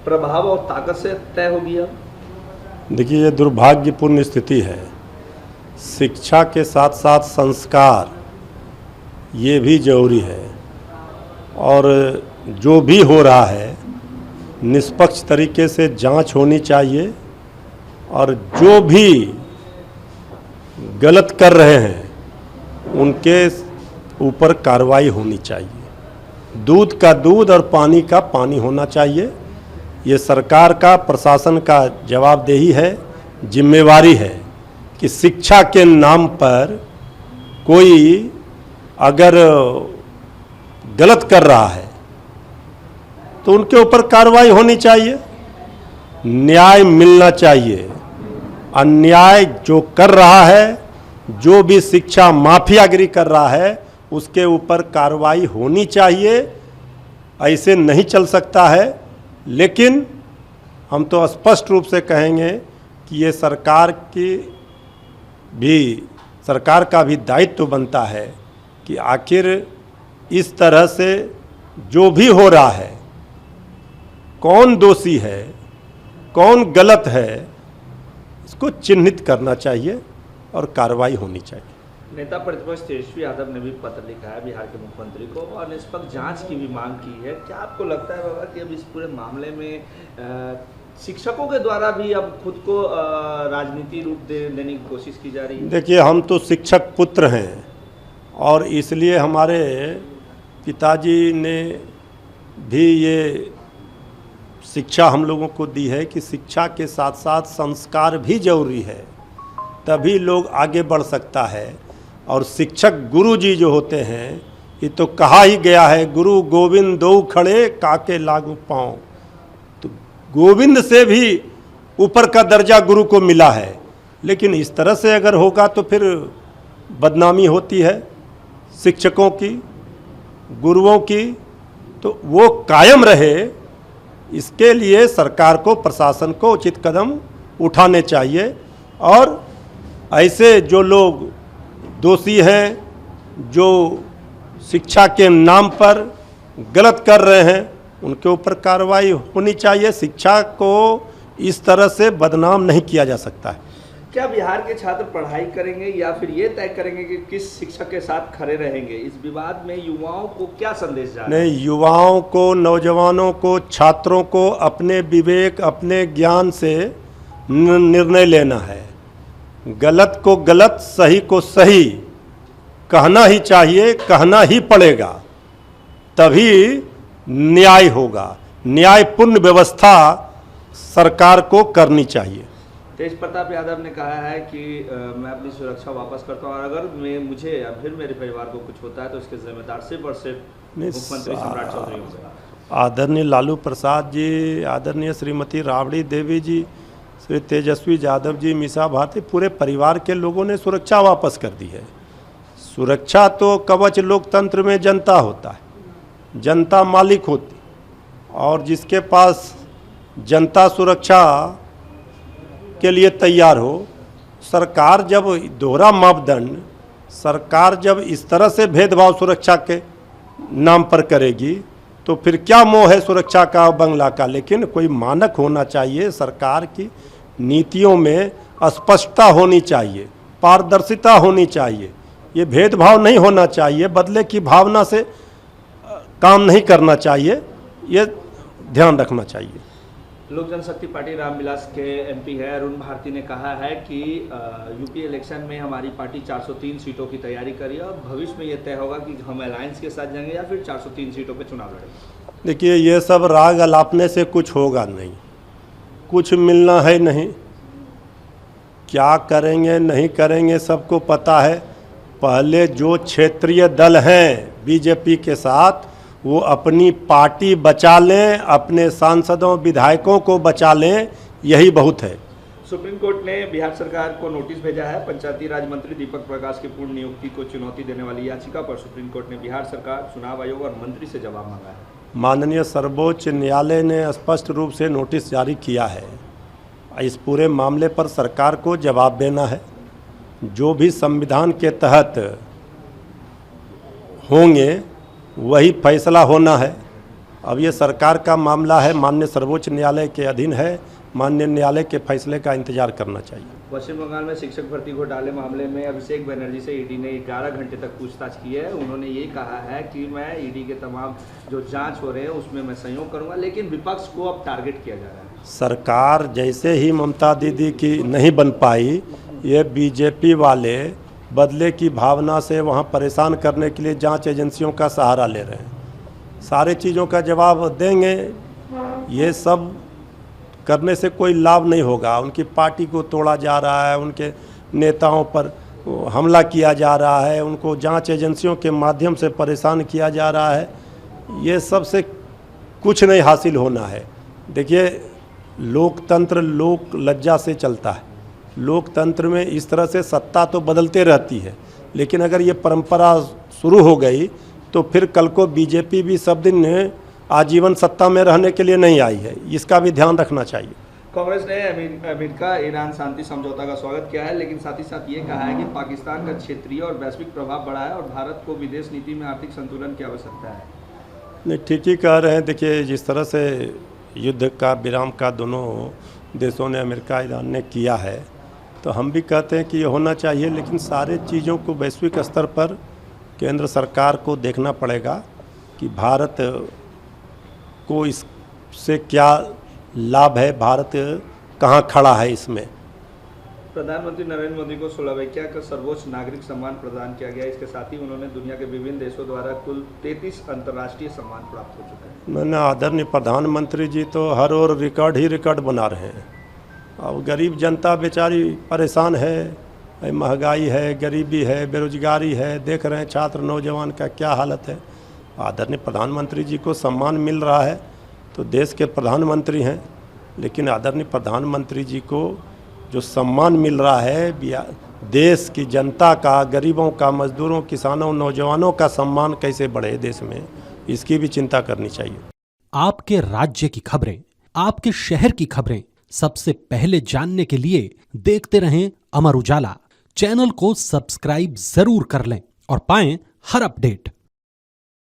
प्रभाव और ताकत से तय होगी अब? देखिए, ये दुर्भाग्यपूर्ण स्थिति है। शिक्षा के साथ साथ संस्कार ये भी जरूरी है, और जो भी हो रहा है निष्पक्ष तरीके से जांच होनी चाहिए, और जो भी गलत कर रहे हैं उनके ऊपर कार्रवाई होनी चाहिए। दूध का दूध और पानी का पानी होना चाहिए। ये सरकार का, प्रशासन का जवाबदेही है, जिम्मेवारी है कि शिक्षा के नाम पर कोई अगर गलत कर रहा है तो उनके ऊपर कार्रवाई होनी चाहिए, न्याय मिलना चाहिए। अन्याय जो कर रहा है, जो भी शिक्षा माफियागिरी कर रहा है, उसके ऊपर कार्रवाई होनी चाहिए। ऐसे नहीं चल सकता है। लेकिन हम तो स्पष्ट रूप से कहेंगे कि ये सरकार का भी दायित्व बनता है कि आखिर इस तरह से जो भी हो रहा है, कौन दोषी है, कौन गलत है, इसको चिन्हित करना चाहिए और कार्रवाई होनी चाहिए। नेता प्रतिपक्ष तेजस्वी यादव ने भी पत्र लिखा है बिहार के मुख्यमंत्री को और निष्पक्ष जांच की भी मांग की है। क्या आपको लगता है बाबा कि अब इस पूरे मामले में शिक्षकों के द्वारा भी अब खुद को राजनीति रूप देने की कोशिश की जा रही है? देखिए, हम तो शिक्षक पुत्र हैं, और इसलिए हमारे पिताजी ने भी ये शिक्षा हम लोगों को दी है कि शिक्षा के साथ साथ संस्कार भी जरूरी है, तभी लोग आगे बढ़ सकता है। और शिक्षक गुरु जी जो होते हैं, ये तो कहा ही गया है, गुरु गोविंद दो खड़े काके लागू पाँव। तो गोविंद से भी ऊपर का दर्जा गुरु को मिला है। लेकिन इस तरह से अगर होगा तो फिर बदनामी होती है शिक्षकों की, गुरुओं की। तो वो कायम रहे, इसके लिए सरकार को, प्रशासन को उचित कदम उठाने चाहिए। और ऐसे जो लोग दोषी हैं, जो शिक्षा के नाम पर गलत कर रहे हैं, उनके ऊपर कार्रवाई होनी चाहिए। शिक्षा को इस तरह से बदनाम नहीं किया जा सकता है। क्या बिहार के छात्र पढ़ाई करेंगे या फिर ये तय करेंगे कि किस शिक्षक के साथ खड़े रहेंगे? इस विवाद में युवाओं को क्या संदेश जा रहा है? नहीं, युवाओं को, नौजवानों को, छात्रों को अपने विवेक, अपने ज्ञान से निर्णय लेना है। गलत को गलत, सही को सही कहना ही चाहिए, कहना ही पड़ेगा, तभी न्याय होगा। न्यायपूर्ण व्यवस्था सरकार को करनी चाहिए। तेज प्रताप यादव ने कहा है कि मैं अपनी सुरक्षा वापस करता हूं, और अगर मुझे या फिर मेरे परिवार को कुछ होता है तो इसके जिम्मेदार सिर्फ और सिर्फ मुख्यमंत्री सम्राट चौधरी होंगे। आदरणीय लालू प्रसाद जी, आदरणीय श्रीमती राबड़ी देवी जी, श्री तेजस्वी यादव जी, मीसा भारती, पूरे परिवार के लोगों ने सुरक्षा वापस कर दी है। सुरक्षा तो कवच लोकतंत्र में जनता होता है, जनता मालिक होती, और जिसके पास जनता सुरक्षा के लिए तैयार हो। सरकार जब दोहरा मापदंड, सरकार जब इस तरह से भेदभाव सुरक्षा के नाम पर करेगी तो फिर क्या मोह है सुरक्षा का, बंगला का। लेकिन कोई मानक होना चाहिए, सरकार की नीतियों में स्पष्टता होनी चाहिए, पारदर्शिता होनी चाहिए। ये भेदभाव नहीं होना चाहिए, बदले की भावना से काम नहीं करना चाहिए, ये ध्यान रखना चाहिए। लोक जनशक्ति पार्टी रामविलास के एमपी है अरुण भारती ने कहा है कि यूपी इलेक्शन में हमारी पार्टी 403 सीटों की तैयारी करी है और भविष्य में ये तय होगा कि हम अलायंस के साथ जाएंगे या फिर 403 सीटों पे चुनाव लड़ेंगे। देखिए, ये सब राग अलापने से कुछ होगा नहीं, कुछ मिलना है नहीं। क्या करेंगे नहीं करेंगे सबको पता है। पहले जो क्षेत्रीय दल हैं बीजेपी के साथ, वो अपनी पार्टी बचा लें, अपने सांसदों विधायकों को बचा लें, यही बहुत है। सुप्रीम कोर्ट ने बिहार सरकार को नोटिस भेजा है। पंचायती राज मंत्री दीपक प्रकाश की पूर्ण नियुक्ति को चुनौती देने वाली याचिका पर सुप्रीम कोर्ट ने बिहार सरकार, चुनाव आयोग और मंत्री से जवाब मांगा है। माननीय सर्वोच्च न्यायालय ने स्पष्ट रूप से नोटिस जारी किया है। इस पूरे मामले पर सरकार को जवाब देना है। जो भी संविधान के तहत होंगे वही फैसला होना है। अब ये सरकार का मामला है, माननीय सर्वोच्च न्यायालय के अधीन है, माननीय न्यायालय के फैसले का इंतजार करना चाहिए। पश्चिम बंगाल में शिक्षक भर्ती घोटाले मामले में अभिषेक बनर्जी से ईडी ने 11 घंटे तक पूछताछ की है। उन्होंने ये कहा है कि मैं ईडी के तमाम जो जांच हो रहे हैं उसमें मैं सहयोग करूंगा, लेकिन विपक्ष को अब टारगेट किया जा रहा है। सरकार जैसे ही ममता दीदी की नहीं बन पाई, ये बीजेपी वाले बदले की भावना से वहाँ परेशान करने के लिए जांच एजेंसियों का सहारा ले रहे हैं। सारे चीज़ों का जवाब देंगे, ये सब करने से कोई लाभ नहीं होगा। उनकी पार्टी को तोड़ा जा रहा है, उनके नेताओं पर हमला किया जा रहा है, उनको जांच एजेंसियों के माध्यम से परेशान किया जा रहा है। ये सब से कुछ नहीं हासिल होना है। देखिए, लोकतंत्र लोक लज्जा से चलता है। लोकतंत्र में इस तरह से सत्ता तो बदलते रहती है, लेकिन अगर ये परंपरा शुरू हो गई तो फिर कल को बीजेपी भी सब दिन आजीवन सत्ता में रहने के लिए नहीं आई है। इसका भी ध्यान रखना चाहिए। कांग्रेस ने अमेरिका ईरान शांति समझौता का स्वागत किया है, लेकिन साथ ही साथ ये कहा है कि पाकिस्तान का क्षेत्रीय और वैश्विक प्रभाव बढ़ा है और भारत को विदेश नीति में आर्थिक संतुलन की आवश्यकता है। नहीं, ठीक ही कह रहे हैं। देखिए, जिस तरह से युद्ध का विराम का दोनों देशों ने, अमेरिका ईरान ने किया है, तो हम भी कहते हैं कि ये होना चाहिए, लेकिन सारे चीज़ों को वैश्विक स्तर पर केंद्र सरकार को देखना पड़ेगा कि भारत को इससे क्या लाभ है, भारत कहाँ खड़ा है इसमें। प्रधानमंत्री नरेंद्र मोदी को स्लोवाकिया का सर्वोच्च नागरिक सम्मान प्रदान किया गया। इसके साथ ही उन्होंने दुनिया के विभिन्न देशों द्वारा कुल 33 अंतर्राष्ट्रीय सम्मान प्राप्त हो चुका है। मैंने आदरणीय प्रधानमंत्री जी तो हर ओर रिकॉर्ड ही रिकॉर्ड बना रहे हैं। अब गरीब जनता बेचारी परेशान है, महंगाई है, गरीबी है, बेरोजगारी है, देख रहे हैं छात्र नौजवान का क्या हालत है। आदरणीय प्रधानमंत्री जी को सम्मान मिल रहा है तो देश के प्रधानमंत्री हैं, लेकिन आदरणीय प्रधानमंत्री जी को जो सम्मान मिल रहा है देश की जनता का, गरीबों का, मजदूरों, किसानों, नौजवानों का सम्मान कैसे बढ़े देश में, इसकी भी चिंता करनी चाहिए। आपके राज्य की खबरें, आपके शहर की खबरें सबसे पहले जानने के लिए देखते रहें अमर उजाला। चैनल को सब्सक्राइब जरूर कर लें और पाएं हर अपडेट।